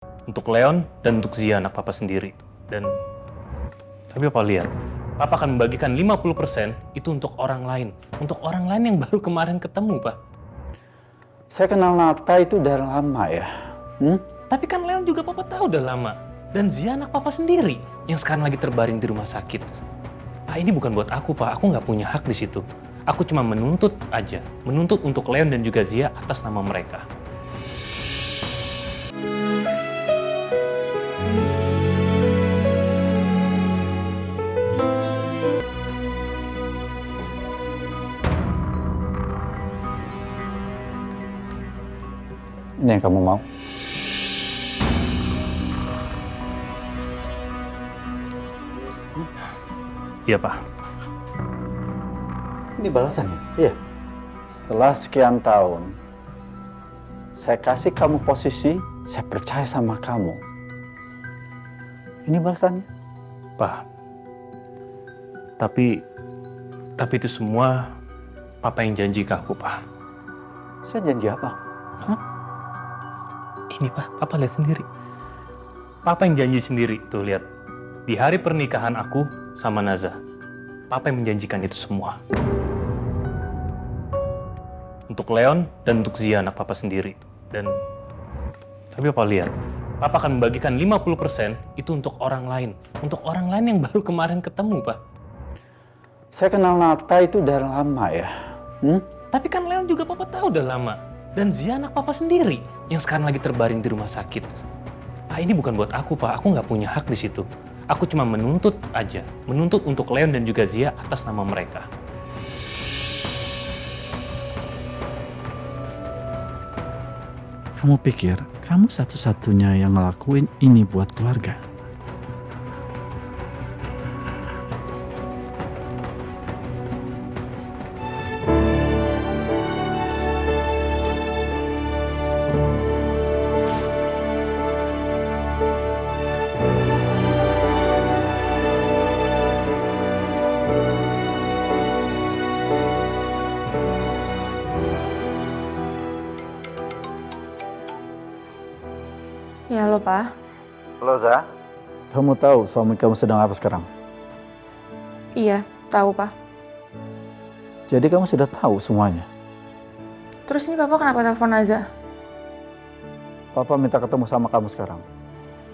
Untuk Leon dan untuk Zia anak papa sendiri. Dan tapi papa lihat, papa akan membagikan 50% itu untuk orang lain. Untuk orang lain yang baru kemarin ketemu, Pak. Saya kenal Nata itu udah lama ya. Tapi kan Leon juga papa tahu udah lama. Dan Zia anak papa sendiri yang sekarang lagi terbaring di rumah sakit. Pak, ini bukan buat aku, Pak. Aku nggak punya hak di situ. Aku cuma menuntut aja. Menuntut untuk Leon dan juga Zia atas nama mereka. Ini yang kamu mau? Iya, Pak. Ini balasannya? Iya. Setelah sekian tahun, saya kasih kamu posisi, saya percaya sama kamu. Ini balasannya? Pak, tapi itu semua papa yang janji ke aku, Pak. Saya janji apa? Ini, Pak, papa lihat sendiri. Papa yang janji sendiri, tuh lihat. Di hari pernikahan aku sama Naza, papa yang menjanjikan itu semua. Untuk Leon dan untuk Zia anak papa sendiri. Dan tapi papa lihat, papa akan membagikan 50% itu untuk orang lain. Untuk orang lain yang baru kemarin ketemu, Pak. Saya kenal Nata itu udah lama ya. Tapi kan Leon juga papa tahu udah lama. Dan Zia anak papa sendiri yang sekarang lagi terbaring di rumah sakit. Pak, ini bukan buat aku, Pak. Aku nggak punya hak di situ. Aku cuma menuntut aja. Menuntut untuk Leon dan juga Zia atas nama mereka. Kamu pikir kamu satu-satunya yang ngelakuin ini buat keluarga? Ya, halo, Pak. Halo, Za. Kamu tahu suami kamu sedang apa sekarang? Iya, tahu, Pak. Jadi kamu sudah tahu semuanya. Terus ini Papa kenapa telepon Naza? Papa minta ketemu sama kamu sekarang.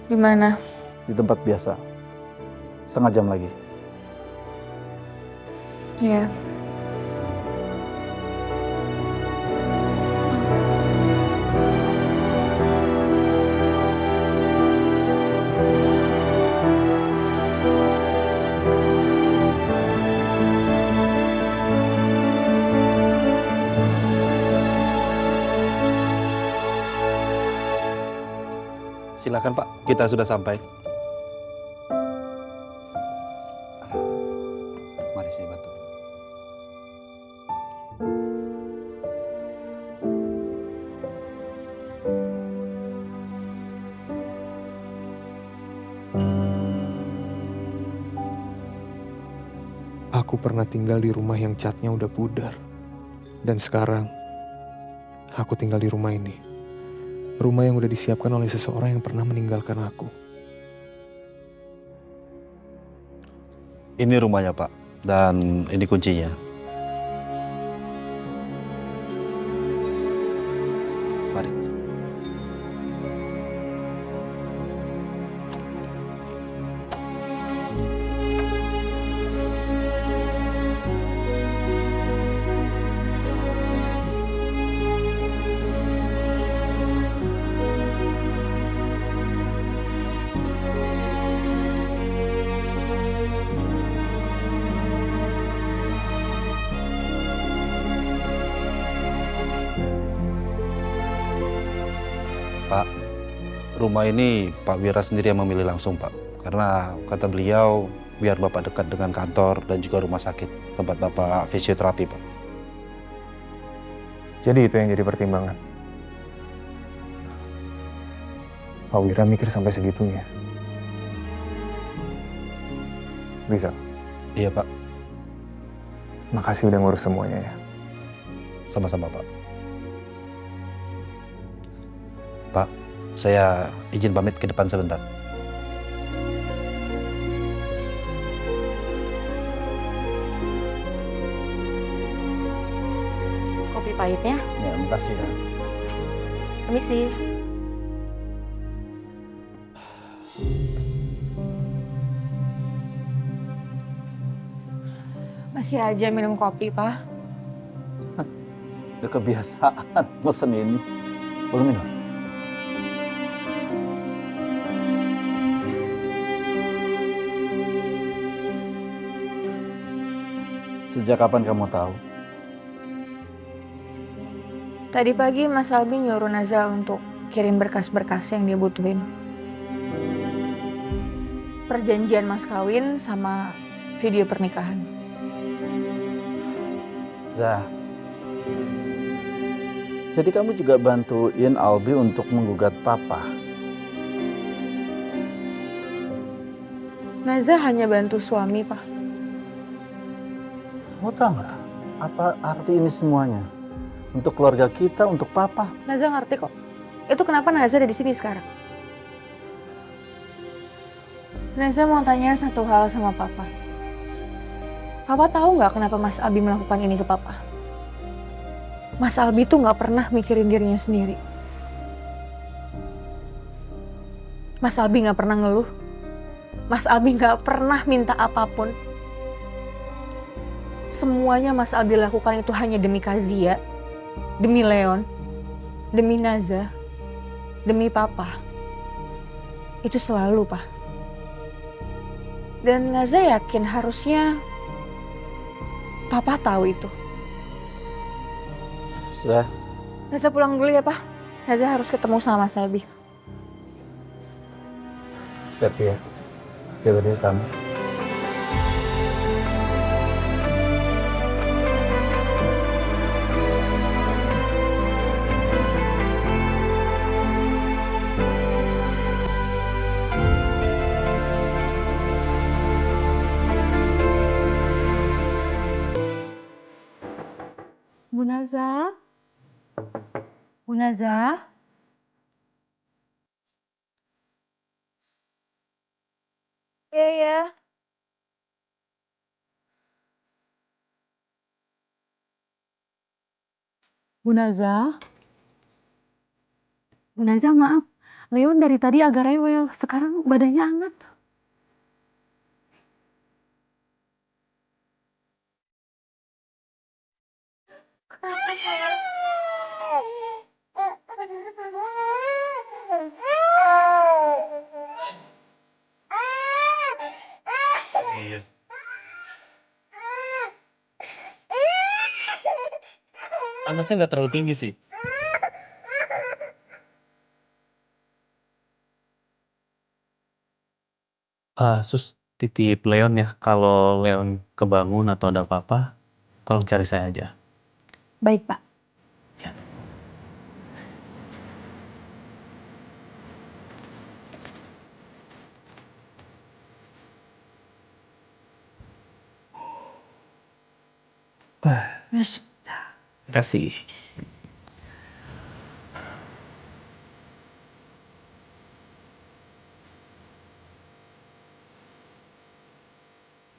Di mana? Di tempat biasa. Setengah jam lagi. Iya. Silakan Pak, kita sudah sampai. Mari saya bantu. Aku pernah tinggal di rumah yang catnya udah pudar. Dan sekarang, aku tinggal di rumah ini. Rumah yang udah disiapkan oleh seseorang yang pernah meninggalkan aku. Ini rumahnya Pak, dan ini kuncinya. Mari. Pak, rumah ini Pak Wira sendiri yang memilih langsung Pak. Karena kata beliau, biar Bapak dekat dengan kantor dan juga rumah sakit tempat Bapak fisioterapi Pak. Jadi itu yang jadi pertimbangan. Pak Wira mikir sampai segitunya. Rizal, Iya Pak, makasih udah ngurus semuanya ya. sama-sama Pak. Pak, Saya izin pamit ke depan sebentar. Kopi pahitnya, Ya, makasih ya. permisi. Masih aja minum kopi, Pak. Udah kebiasaan mesen ini. Belum minum? Sejak kapan kamu tahu? Tadi pagi Mas Albi nyuruh Naza untuk kirim berkas-berkas yang dia butuhin. Perjanjian mas kawin sama video pernikahan. Zah. Jadi kamu juga bantuin Albi untuk menggugat papa. Naza hanya bantu suami, Pak. Kamu tahu nggak apa arti ini semuanya? Untuk keluarga kita, untuk papa. Naza ngerti kok. Itu kenapa Naza ada di sini sekarang. Naza mau tanya satu hal sama Papa. Papa tahu nggak kenapa Mas Albi melakukan ini ke Papa? Mas Albi tuh nggak pernah mikirin dirinya sendiri. Mas Albi nggak pernah ngeluh. Mas Albi nggak pernah minta apapun. Semuanya Mas Albi lakukan itu hanya demi Kazia, demi Leon, demi Naza, demi Papa. Itu selalu, Pak. Dan Naza yakin harusnya Papa tahu itu. Zah, Naza pulang dulu ya, Pak. Naza harus ketemu sama Mas Albi. hati ya. Jaga diri kamu. Bu Naza? Bu Naza? Iya, ya. Bu Naza? Bu Naza, maaf. Leon dari tadi agak rewel. Sekarang badannya hangat. Panasnya nggak terlalu tinggi sih. Sus, titip Leon ya. Kalau Leon kebangun atau ada apa-apa, tolong cari saya aja. Baik, Pak. Ya. Yes. Terima kasih.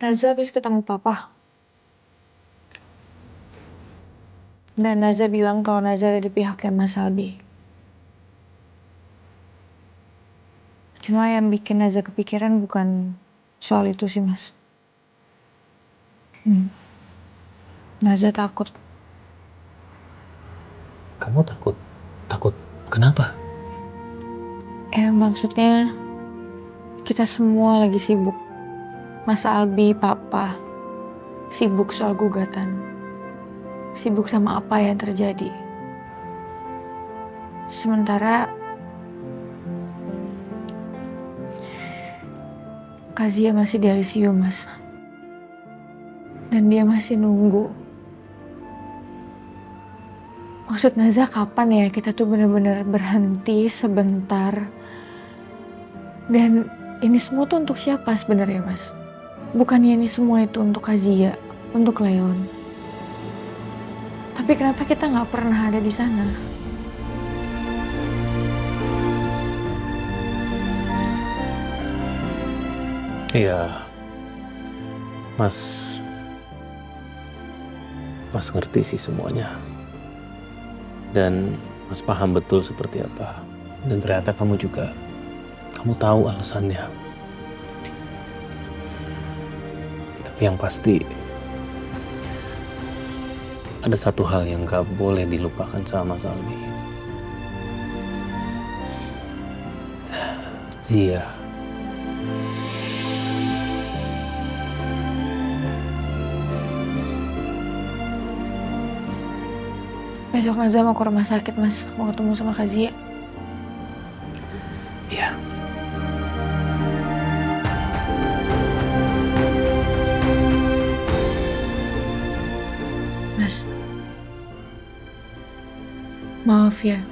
Naza habis ketemu Papa. Dan Naza bilang kalau Naza ada di pihaknya Mas Albi. Cuma yang bikin Naza kepikiran bukan soal itu sih, Mas. Naza takut. Kamu takut? Takut kenapa? Maksudnya kita semua lagi sibuk. Mas Albi, Papa, sibuk soal gugatan. Sibuk sama apa yang terjadi. Sementara Kazia masih di ICU, Mas. Dan dia masih nunggu. Maksud Naza kapan ya kita tuh bener-bener berhenti sebentar. Dan ini semua tuh untuk siapa sebenarnya, Mas? Bukannya ini semua itu untuk Kazia, untuk Leon. Tapi kenapa kita nggak pernah ada di sana? Iya, Mas ngerti sih semuanya. Dan Mas paham betul seperti apa. Dan ternyata kamu tahu alasannya. Tapi yang pasti, ada satu hal yang gak boleh dilupakan sama Mas Albi. Zia. Besok Naza mau ke rumah sakit, Mas. Mau ketemu sama Kak Zia. Iya. Mas. Maaf ya.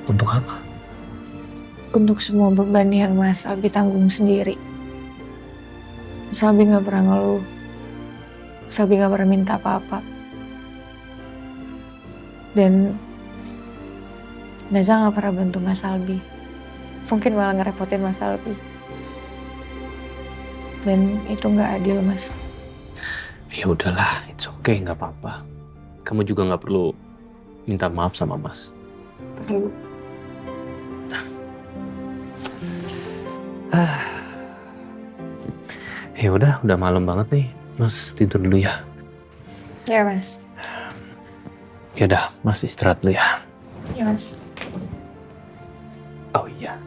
Untuk apa? Untuk semua beban yang Mas Albi tanggung sendiri. Mas Albi gak pernah ngeluh. Mas Albi gak pernah minta apa-apa. Dan Naza gak pernah bantu Mas Albi. Mungkin malah ngerepotin Mas Albi. Dan itu gak adil, Mas. Ya udahlah, it's okay, nggak apa-apa. Kamu juga nggak perlu minta maaf sama Mas. Perlu. Ya udah malam banget nih. Mas tidur dulu ya. Ya, Mas. Ya udah, Mas istirahat dulu ya. Ya, Mas. Oh iya.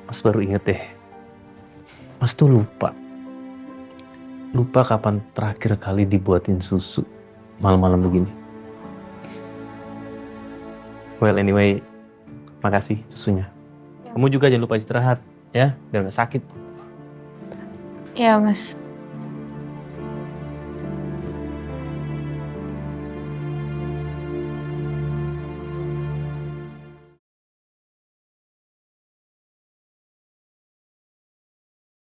Mas baru inget deh. Mas tuh lupa kapan terakhir kali dibuatin susu malam-malam begini. Well anyway, makasih susunya. Kamu juga jangan lupa istirahat ya, biar gak sakit. Ya, Mas.